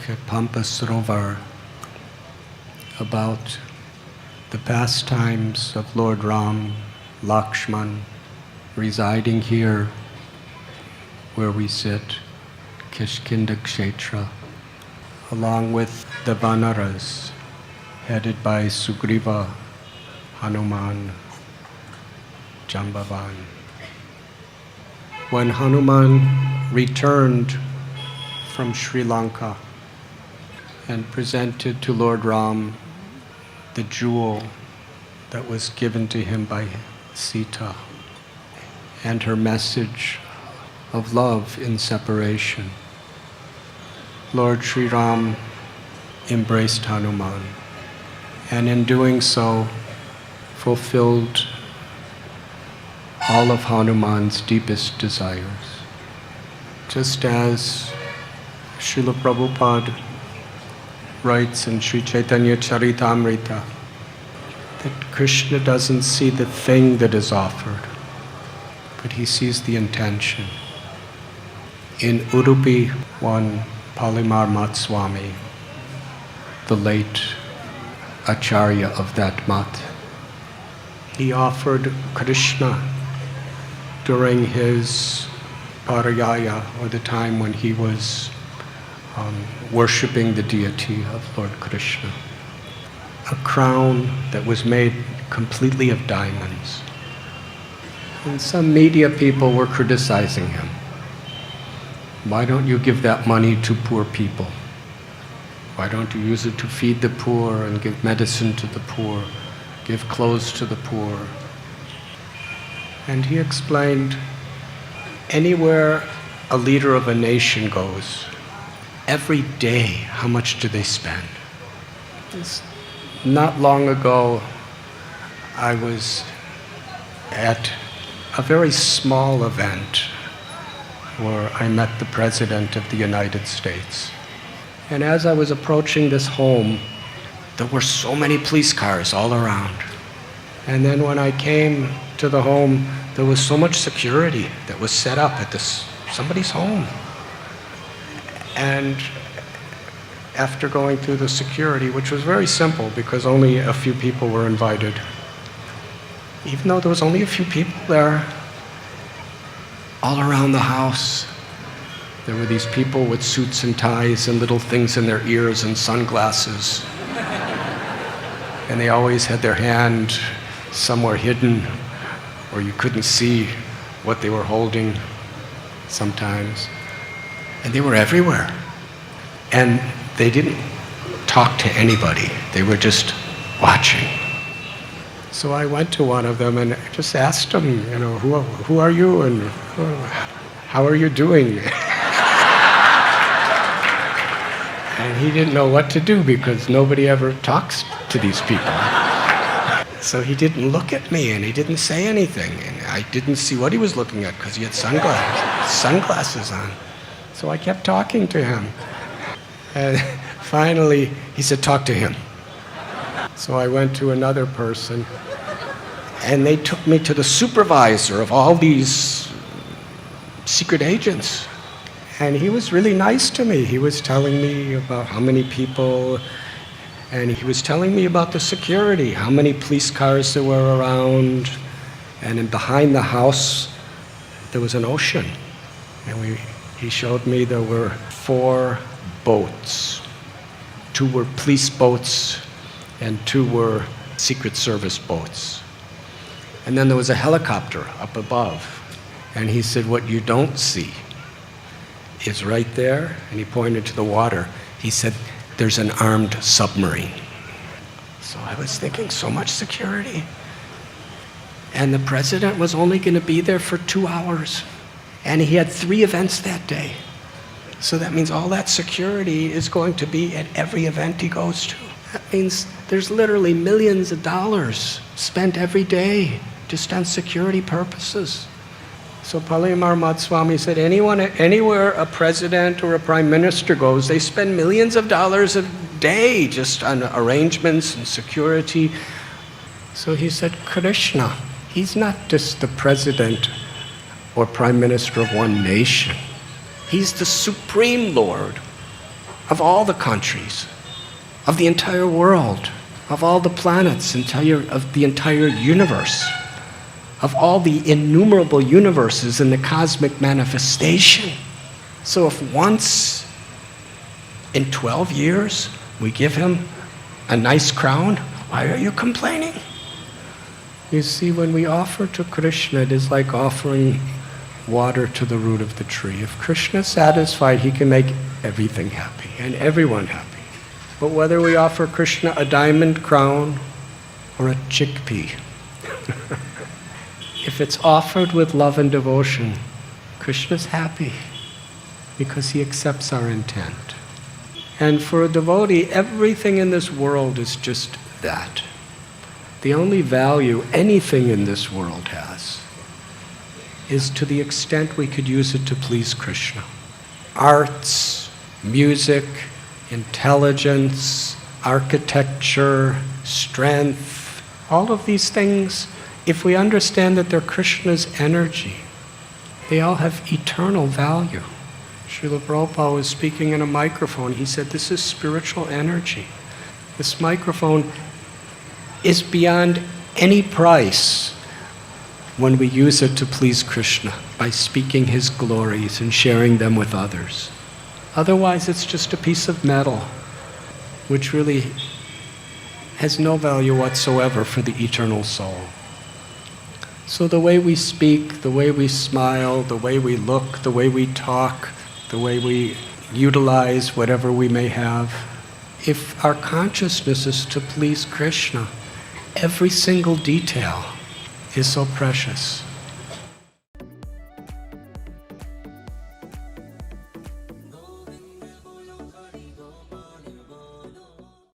at Pampa Sarovar about the pastimes of Lord Ram, Lakshman, residing here where we sit, Kishkinda Kshetra, along with the Vanaras, headed by Sugriva, Hanuman, Jambavan. When Hanuman returned from Sri Lanka and presented to Lord Ram the jewel that was given to him by Sita and her message of love in separation, Lord Sri Ram embraced Hanuman, and in doing so fulfilled all of Hanuman's deepest desires. Just as Srila Prabhupada writes in Sri Chaitanya Charitamrita that Krishna doesn't see the thing that is offered, but he sees the intention. In Udupi, one Radhanath Swami, the late Acharya of that mat, he offered Krishna during his parayaya, or the time when he was worshipping the deity of Lord Krishna, a crown that was made completely of diamonds. And some media people were criticizing him. Why don't you give that money to poor people? Why don't you use it to feed the poor and give medicine to the poor, give clothes to the poor? And he explained, anywhere a leader of a nation goes, every day, how much do they spend? Not long ago, I was at a very small event where I met the President of the United States. And as I was approaching this home, there were so many police cars all around. And then when I came to the home, there was so much security that was set up at somebody's home. And after going through the security, which was very simple because only a few people were invited, even though there was only a few people there, all around the house, there were these people with suits and ties and little things in their ears and sunglasses. And they always had their hand somewhere hidden, or you couldn't see what they were holding sometimes. And they were everywhere. And they didn't talk to anybody. They were just watching. So I went to one of them and just asked him, who are you and how are you doing? And he didn't know what to do because nobody ever talks to these people. So he didn't look at me and he didn't say anything. And I didn't see what he was looking at because he had sunglasses on. So I kept talking to him. And finally, he said, talk to him. So I went to another person, and they took me to the supervisor of all these secret agents. And he was really nice to me. He was telling me about how many people, and he was telling me about the security, how many police cars there were around. And behind the house, there was an ocean. And he showed me there were 4 boats. 2 were police boats, and 2 were Secret Service boats. And then there was a helicopter up above. And he said, what you don't see is right there, and he pointed to the water. He said, there's an armed submarine. So I was thinking, so much security. And the president was only going to be there for 2 hours. And he had 3 events that day. So that means all that security is going to be at every event he goes to. That means there's literally millions of dollars spent every day just on security purposes. So Radhanath Swami said, anywhere a president or a prime minister goes, they spend millions of dollars a day just on arrangements and security. So he said, Krishna, he's not just the president or prime minister of one nation. He's the supreme Lord of all the countries, of the entire world, of all the planets, of the entire universe, of all the innumerable universes in the cosmic manifestation. So if once in 12 years we give him a nice crown, why are you complaining? You see, when we offer to Krishna, it is like offering water to the root of the tree. If Krishna is satisfied, he can make everything happy and everyone happy. But whether we offer Krishna a diamond crown or a chickpea, if it's offered with love and devotion, Krishna's happy because he accepts our intent. And for a devotee, everything in this world is just that. The only value anything in this world has is to the extent we could use it to please Krishna. Arts, music, intelligence, architecture, strength, all of these things, if we understand that they're Krishna's energy, they all have eternal value. Srila Prabhupada was speaking in a microphone. He said, this is spiritual energy. This microphone is beyond any price when we use it to please Krishna by speaking his glories and sharing them with others. Otherwise, it's just a piece of metal, which really has no value whatsoever for the eternal soul. So the way we speak, the way we smile, the way we look, the way we talk, the way we utilize whatever we may have, if our consciousness is to please Krishna, every single detail is so precious.